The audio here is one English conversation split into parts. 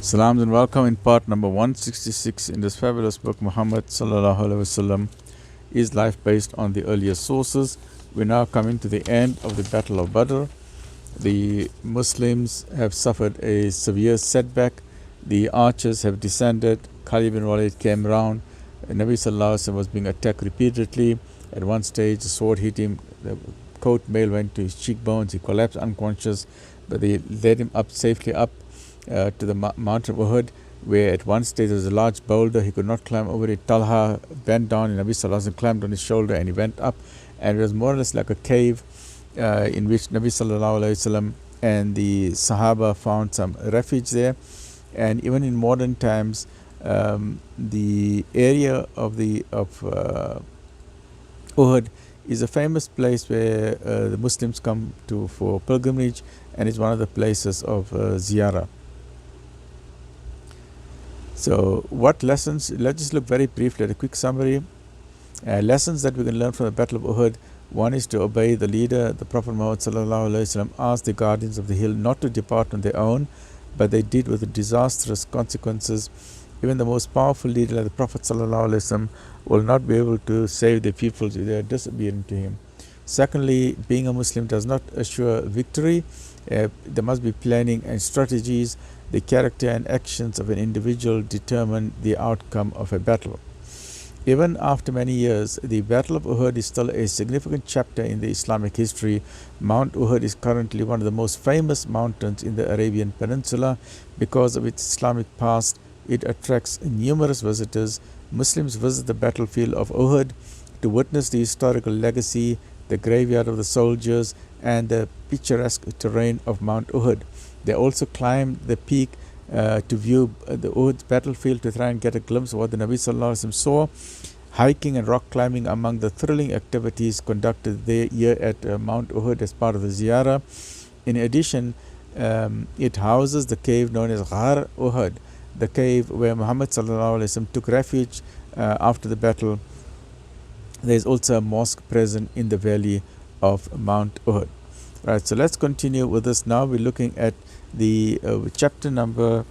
Salams and welcome in part number 166 in this fabulous book. Muhammad Sal'lal'laa'hu A'lay'hi Was'sal'lam is life based on the earlier sources. We're now coming to the end of the Battle of Badr. The Muslims have suffered a severe setback. The archers have descended. Khalid bin Walid came round. Nabi Sallallahu Alaihi Wasallam was being attacked repeatedly. At one stage, the sword hit him. The coat mail went to his cheekbones. He collapsed unconscious, but they led him up safely up to the mountain of Uhud, where at one stage there was a large boulder. He could not climb over it. Talha bent down, and Nabi Sallallahu Alaihi Wasallam climbed on his shoulder, and he went up. And it was more or less like a cave in which Nabi Sallallahu Alaihi Wasallam and the Sahaba found some refuge there. And even in modern times, the area of Uhud is a famous place where the Muslims come to for pilgrimage, and it's one of the places of ziyarah. So what lessons, let's just look very briefly at a quick summary. Lessons that we can learn from the Battle of Uhud. One is to obey the leader. The Prophet Muhammad Sallallahu Alaihi Wasallam asked the guardians of the hill not to depart on their own, but they did with disastrous consequences. Even the most powerful leader like the Prophet Sallallahu Alaihi Wasallam will not be able to save the people if they are disobedient to him. Secondly, being a Muslim does not assure victory. There must be planning and strategies. The character and actions of an individual determine the outcome of a battle. Even after many years, the Battle of Uhud is still a significant chapter in the Islamic history. Mount Uhud is currently one of the most famous mountains in the Arabian Peninsula. Because of its Islamic past, it attracts numerous visitors. Muslims visit the battlefield of Uhud to witness the historical legacy, the graveyard of the soldiers, and the picturesque terrain of Mount Uhud. They also climb the peak to view the Uhud battlefield to try and get a glimpse of what the Nabi Sallallahu Alaihi Wasallam saw. Hiking and rock climbing among the thrilling activities conducted there here at Mount Uhud as part of the ziyarah. In addition, it houses the cave known as Ghar Uhud, the cave where Muhammad Sallallahu Alaihi Wasallam took refuge after the battle. There is also a mosque present in the valley of Mount Uhud. Right, so let's continue with this. Now we're looking at the chapter number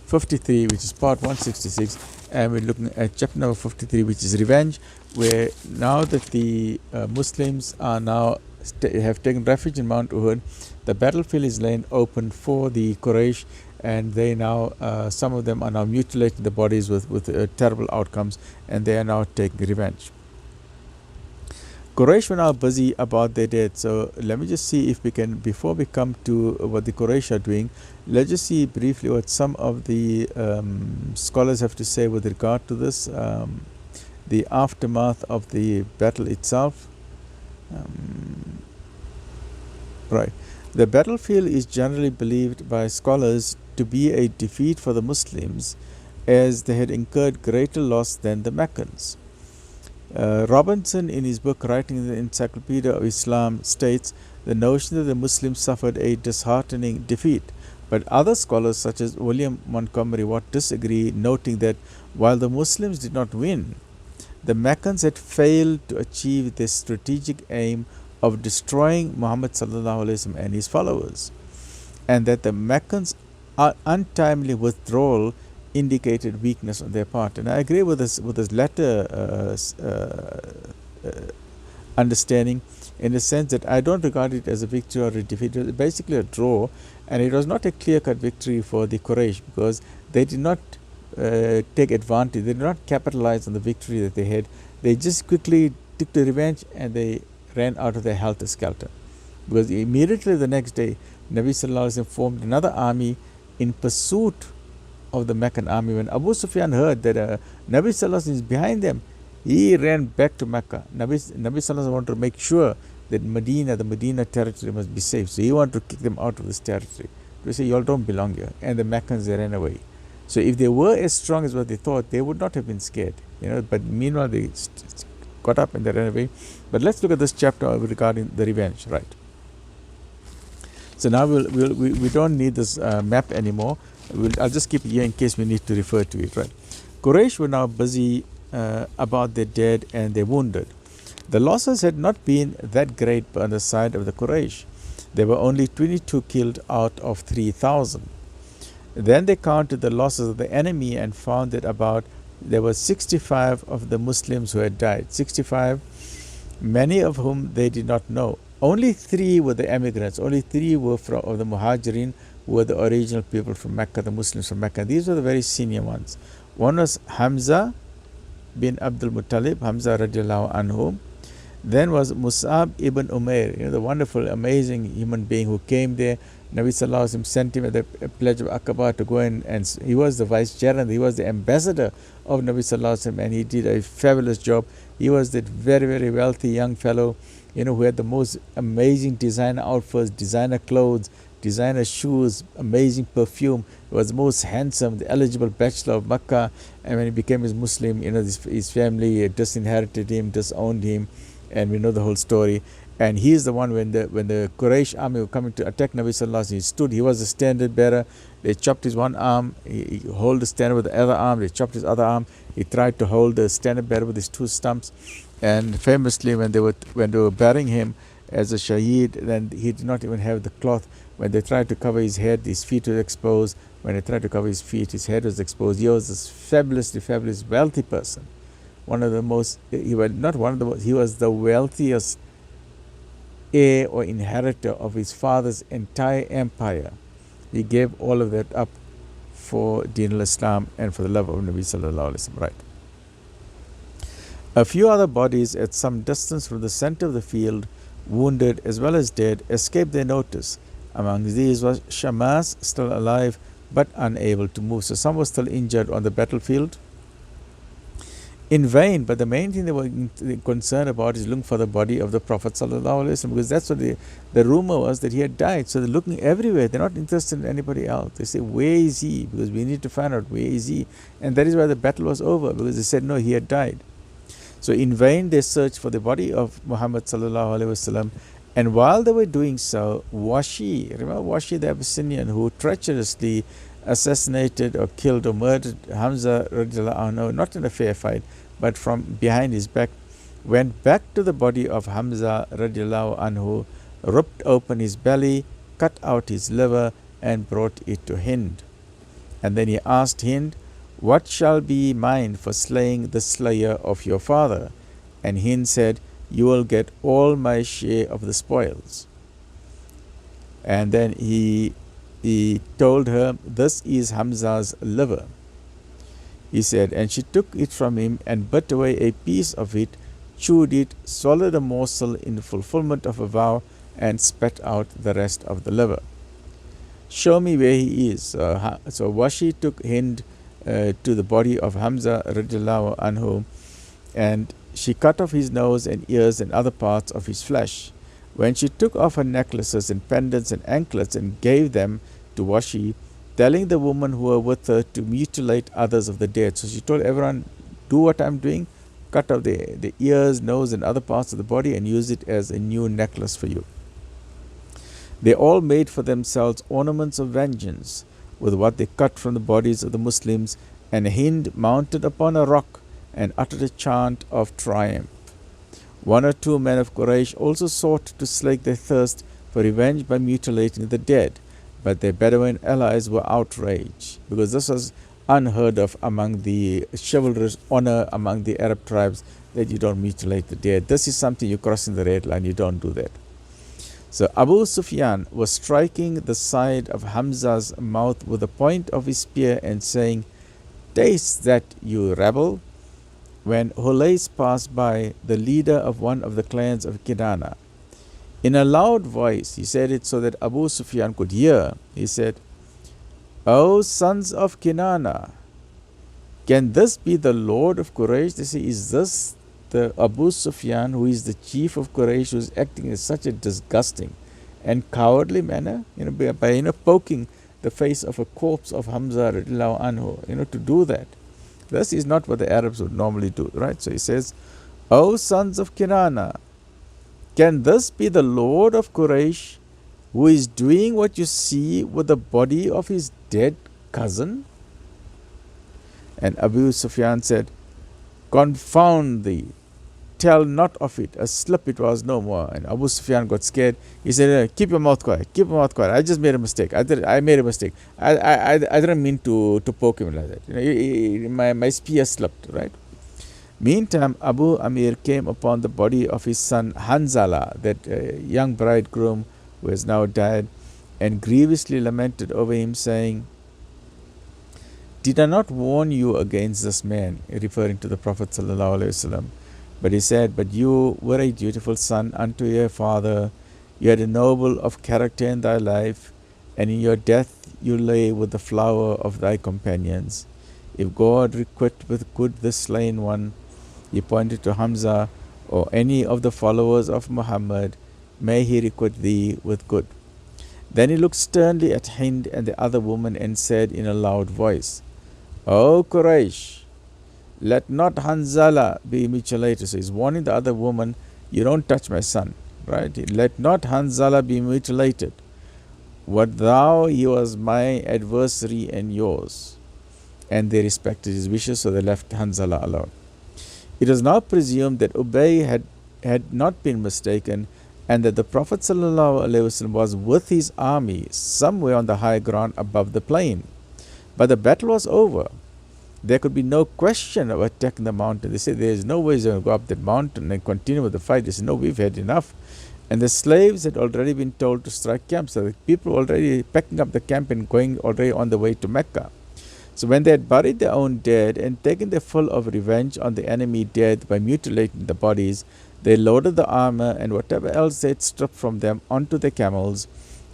53, which is part 166, and we're looking at chapter number 53, which is revenge, where now that the Muslims are now have taken refuge in Mount Uhud, the battlefield is laying open for the Quraysh, and they now some of them are now mutilating the bodies with terrible outcomes, and they are now taking revenge. Quraysh were now busy about their dead. So let me just see if we can, before we come to what the Quraysh are doing, let's just see briefly what some of the scholars have to say with regard to this, the aftermath of the battle itself. Right. The battlefield is generally believed by scholars to be a defeat for the Muslims, as they had incurred greater loss than the Meccans. Robinson, in his book Writing the Encyclopedia of Islam, states the notion that the Muslims suffered a disheartening defeat. But other scholars such as William Montgomery Watt disagree, noting that while the Muslims did not win, the Meccans had failed to achieve their strategic aim of destroying Muhammad Sallallahu Alaihi Wasallam and his followers, and that the Meccans' untimely withdrawal indicated weakness on their part. And I agree with this latter understanding, in the sense that I don't regard it as a victory or a defeat. It was basically a draw, and it was not a clear-cut victory for the Quraysh, because they did not take advantage, they did not capitalize on the victory that they had. They just quickly took the revenge, and they ran out of their helter-skelter, because immediately the next day Nabi Sallallahu Alaihi Wasallam formed another army in pursuit of the Meccan army. When Abu Sufyan heard that Nabi Sallallahu Alaihi Wasallam is behind them, he ran back to Mecca. Nabi Sallallahu Alaihi Wasallam wanted to make sure that the Medina territory must be safe. So he wanted to kick them out of this territory. They say, you all don't belong here. And the Meccans, they ran away. So if they were as strong as what they thought, they would not have been scared. But meanwhile they got up and they ran away. But let's look at this chapter regarding the revenge, right? So now we don't need this map anymore. I'll just keep it here in case we need to refer to it, right? Quraysh were now busy about their dead and their wounded. The losses had not been that great on the side of the Quraysh. There were only 22 killed out of 3,000. Then they counted the losses of the enemy and found that there were 65 of the Muslims who had died. 65, many of whom they did not know. Only 3 were the emigrants. Only 3 were of the Muhajirin, who were the original people from Mecca, the Muslims from Mecca. These were the very senior ones. One was Hamza bin Abdul Muttalib, Hamza radiallahu anhu. Then was Mus'ab ibn Umair, the wonderful, amazing human being who came there. Nabi Sallallahu Alaihi Wasallam sent him at the pledge of Aqaba to go in, and he was the vicegerent, he was the ambassador of Nabi Sallallahu Alaihi Wasallam, and he did a fabulous job. He was that very, very wealthy young fellow, who had the most amazing designer outfits, designer clothes, designer shoes, amazing perfume. He was the most handsome, the eligible bachelor of Makkah. And when he became his Muslim, his family just inherited him, just owned him. And we know the whole story. And he is the one when the Quraysh army were coming to attack Nabi Sallallahu Alaihi Wasallam, he stood. He was the standard bearer. They chopped his one arm. He held the standard with the other arm. They chopped his other arm. He tried to hold the standard bearer with his 2 stumps. And famously, when they were burying him as a shaheed, then he did not even have the cloth. When they tried to cover his head, his feet were exposed. When they tried to cover his feet, his head was exposed. He was this fabulously, fabulous, wealthy person. One of the most, he was not one of the most, he was the wealthiest heir or inheritor of his father's entire empire. He gave all of that up for Deen al-Islam and for the love of Nabi Sallallahu Alaihi Wasallam. Right. A few other bodies at some distance from the center of the field, wounded as well as dead, escaped their notice. Among these was Shamas, still alive but unable to move. So some were still injured on the battlefield. In vain, but the main thing they were concerned about is looking for the body of the Prophet Sallallahu Alaihi Wasallam, because that's what the rumor was, that he had died. So they're looking everywhere. They're not interested in anybody else. They say, where is he? Because we need to find out where is he. And that is why the battle was over, because they said, no, he had died. So in vain they searched for the body of Muhammad Sallallahu Alaihi Wasallam. And while they were doing so, Washi, remember Washi the Abyssinian, who treacherously assassinated or killed or murdered Hamza radiallahu anhu, not in a fair fight, but from behind his back, went back to the body of Hamza radiallahu anhu, ripped open his belly, cut out his liver, and brought it to Hind. And then he asked Hind, what shall be mine for slaying the slayer of your father? And Hind said, you will get all my share of the spoils. And then he told her, this is Hamza's liver. He said, and she took it from him and bit away a piece of it, chewed it, swallowed a morsel in fulfillment of a vow, and spat out the rest of the liver. Show me where he is. So Washi took Hind to the body of Hamza radiallahu anhu, and she cut off his nose and ears and other parts of his flesh. When she took off her necklaces and pendants and anklets and gave them to Washi, telling the woman who were with her to mutilate others of the dead. So she told everyone, do what I'm doing, cut off the ears, nose, and other parts of the body and use it as a new necklace for you. They all made for themselves ornaments of vengeance with what they cut from the bodies of the Muslims, and Hind mounted upon a rock and uttered a chant of triumph. 1 or 2 men of Quraysh also sought to slake their thirst for revenge by mutilating the dead, but their Bedouin allies were outraged, because this was unheard of among the chivalrous honor among the Arab tribes, that you don't mutilate the dead. This is something you're crossing the red line, you don't do that. So Abu Sufyan was striking the side of Hamza's mouth with the point of his spear and saying, taste that, you rebel. When Hulais passed by, the leader of one of the clans of Kinana, in a loud voice, he said it so that Abu Sufyan could hear. He said, O sons of Kinana, can this be the Lord of Quraysh? They say, is this the Abu Sufyan, who is the chief of Quraysh, who is acting in such a disgusting and cowardly manner, by poking the face of a corpse of Hamza radiallahu anhu, to do that. This is not what the Arabs would normally do, right? So he says, O sons of Kinana, can this be the Lord of Quraysh, who is doing what you see with the body of his dead cousin? And Abu Sufyan said, confound thee, tell not of it. A slip it was no more. And Abu Sufyan got scared. He said, keep your mouth quiet. Keep your mouth quiet. I just made a mistake. I made a mistake. I didn't mean to poke him like that. My spear slipped, right? Meantime, Abu Amir came upon the body of his son Hanzala, that young bridegroom who has now died, and grievously lamented over him, saying, did I not warn you against this man, referring to the Prophet ﷺ? But he said, but you were a dutiful son unto your father, you had a noble of character in thy life, and in your death you lay with the flower of thy companions. If God requite with good this slain one, he pointed to Hamza, or any of the followers of Muhammad, may he requite thee with good. Then he looked sternly at Hind and the other woman and said in a loud voice, O Quraysh, let not Hanzala be mutilated. So he's warning the other woman, you don't touch my son, right? Let not Hanzala be mutilated. What thou, he was my adversary and yours. And they respected his wishes, so they left Hanzala alone. It was now presumed that Ubay had not been mistaken, and that the Prophet ﷺ was with his army somewhere on the high ground above the plain. But the battle was over. There could be no question of attacking the mountain. They said there is no way they're going to go up that mountain and continue with the fight. They said, no, we've had enough. And the slaves had already been told to strike camp. So the people were already packing up the camp and going already on the way to Mecca. So when they had buried their own dead and taken their full of revenge on the enemy dead by mutilating the bodies, they loaded the armor and whatever else they had stripped from them onto the camels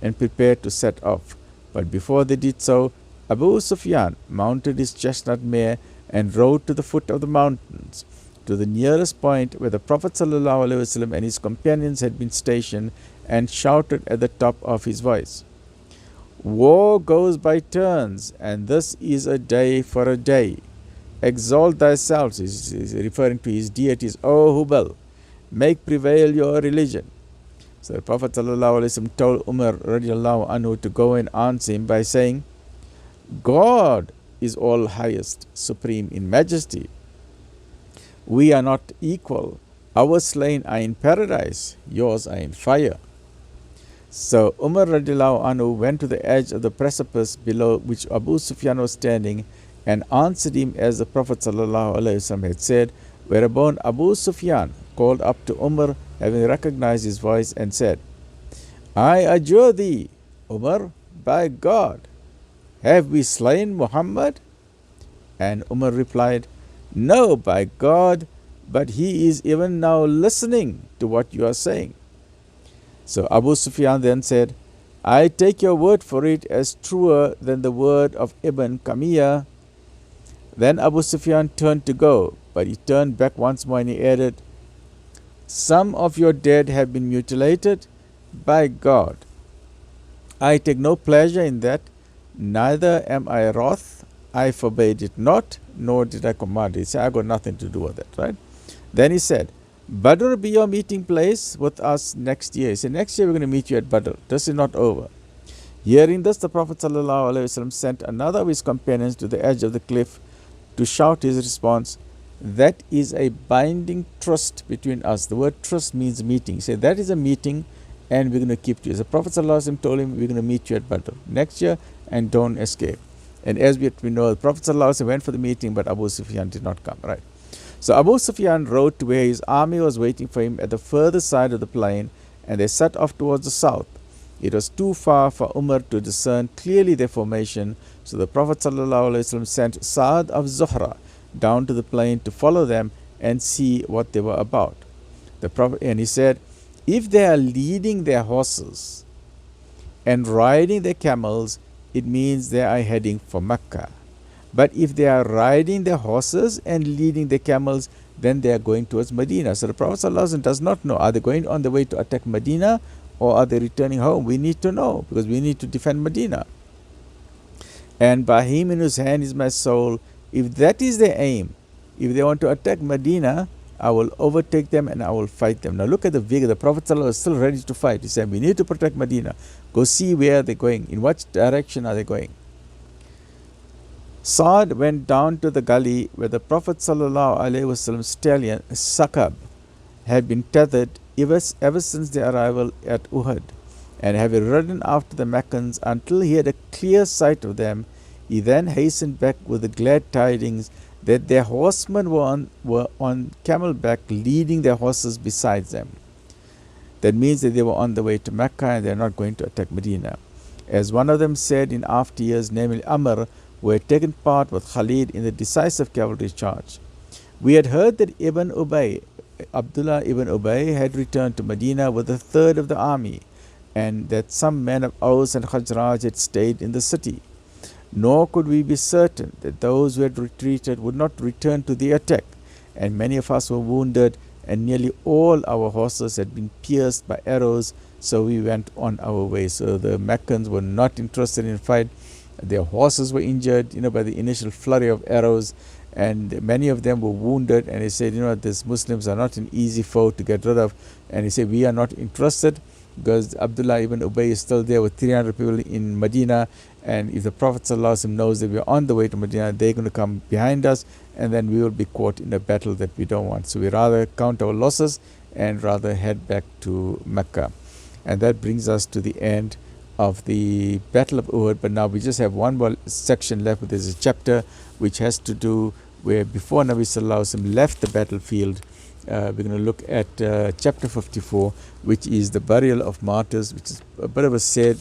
and prepared to set off. But before they did so, Abu Sufyan mounted his chestnut mare and rode to the foot of the mountains, to the nearest point where the Prophet ﷺ and his companions had been stationed, and shouted at the top of his voice, war goes by turns, and this is a day for a day. Exalt thyself, he's referring to his deities, O Hubal, make prevail your religion. So the Prophet ﷺ told Umar radiallahu anhu to go and answer him by saying, God is all highest, supreme in majesty. We are not equal. Our slain are in paradise, yours are in fire. So Umar radiallahu anhu went to the edge of the precipice below which Abu Sufyan was standing and answered him as the Prophet ﷺ had said, whereupon Abu Sufyan called up to Umar, having recognized his voice, and said, I adjure thee, Umar, by God, have we slain Muhammad? And Umar replied, no, by God, but he is even now listening to what you are saying. So Abu Sufyan then said, I take your word for it as truer than the word of Ibn Kamiyah. Then Abu Sufyan turned to go, but he turned back once more and he added, some of your dead have been mutilated. By God, I take no pleasure in that, neither am I wroth. I forbade it not, nor did I command it. He said, I got nothing to do with it, right? Then he said, Badr be your meeting place with us next year. He said, next year we're going to meet you at Badr. This is not over. Hearing this, the Prophet ﷺ sent another of his companions to the edge of the cliff to shout his response, that is a binding trust between us. The word trust means meeting. He said, that is a meeting and we're going to keep you. The Prophet ﷺ told him, we're going to meet you at Badr next year and don't escape. And as we know, the Prophet ﷺ went for the meeting, but Abu Sufyan did not come, right? So Abu Sufyan rode to where his army was waiting for him at the further side of the plain, and they set off towards the south. It was too far for Umar to discern clearly their formation, so the Prophet ﷺ sent Sa'ad of Zuhra down to the plain to follow them and see what they were about. The Prophet, and he said, if they are leading their horses and riding their camels, it means they are heading for Mecca. But if they are riding their horses and leading their camels, then they are going towards Medina. So the Prophet ﷺ does not know, are they going on the way to attack Medina or are they returning home? We need to know, because we need to defend Medina. And by him in whose hand is my soul, if that is their aim, if they want to attack Medina, I will overtake them and I will fight them. Now look at the vigor. The Prophet ﷺ is still ready to fight. He said, we need to protect Medina. Go see where they're going. In what direction are they going? Saad went down to the gully where the Prophet ﷺ stallion, Sakab, had been tethered ever since their arrival at Uhud, and having ridden after the Meccans until he had a clear sight of them, he then hastened back with the glad tidings that their horsemen were on camelback, leading their horses beside them. That means that they were on the way to Mecca and they're not going to attack Medina. As one of them said in after years, namely Amr, who had taken part with Khalid in the decisive cavalry charge. We had heard that Abdullah ibn Ubay had returned to Medina with a third of the army, and that some men of Aus and Khazraj had stayed in the city. Nor could we be certain that those who had retreated would not return to the attack, and many of us were wounded, and nearly all our horses had been pierced by arrows, so we went on our way. So the Meccans were not interested in fight. Their horses were injured, by the initial flurry of arrows, and many of them were wounded, and he said, these Muslims are not an easy foe to get rid of, and he said, we are not interested, because Abdullah ibn Ubay is still there with 300 people in Medina, and if the Prophet ﷺ knows that we are on the way to Medina, they're going to come behind us, and then we will be caught in a battle that we don't want. So we rather count our losses and rather head back to Mecca. And that brings us to the end of the Battle of Uhud. But now we just have one more section left. There's a chapter which has to do where before Nabi Sallallahu Alaihi Wasallam left the battlefield. We're going to look at chapter 54, which is the burial of martyrs, which is a bit of a sad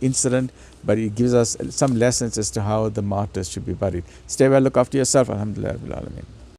incident, but it gives us some lessons as to how the martyrs should be buried. Stay well, look after yourself. Alhamdulillah Rabbil Alameen.